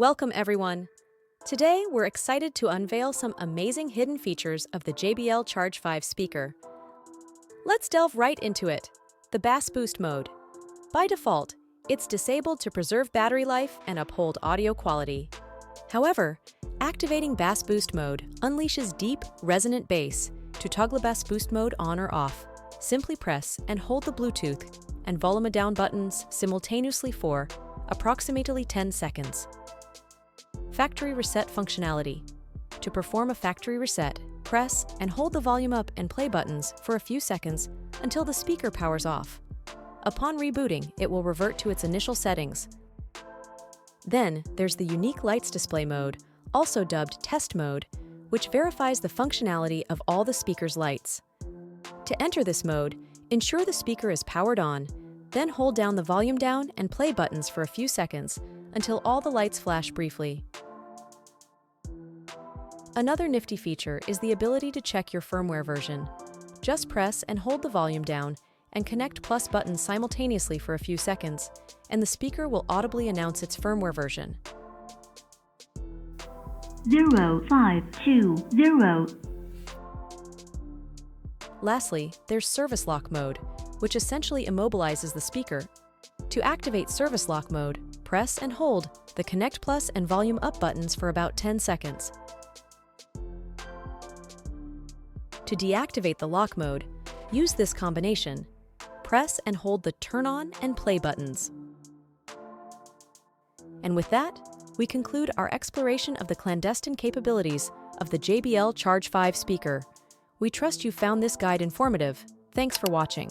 Welcome everyone! Today we're excited to unveil some amazing hidden features of the JBL Charge 5 speaker. Let's delve right into it. The Bass Boost mode. By default, it's disabled to preserve battery life and uphold audio quality. However, activating Bass Boost mode unleashes deep, resonant bass. To toggle Bass Boost mode on or off, simply press and hold the Bluetooth and volume down buttons simultaneously for approximately 10 seconds. Factory reset functionality. To perform a factory reset, press and hold the volume up and play buttons for a few seconds until the speaker powers off. Upon rebooting, it will revert to its initial settings. Then, there's the unique lights display mode, also dubbed test mode, which verifies the functionality of all the speaker's lights. To enter this mode, ensure the speaker is powered on, then hold down the volume down and play buttons for a few seconds until all the lights flash briefly. Another nifty feature is the ability to check your firmware version. Just press and hold the volume down and connect plus buttons simultaneously for a few seconds, and the speaker will audibly announce its firmware version. 0520. Lastly, there's service lock mode, which essentially immobilizes the speaker. To activate service lock mode, press and hold the Connect Plus and Volume Up buttons for about 10 seconds. To deactivate the lock mode, use this combination. Press and hold the Turn On and Play buttons. And with that, we conclude our exploration of the clandestine capabilities of the JBL Charge 5 speaker. We trust you found this guide informative. Thanks for watching.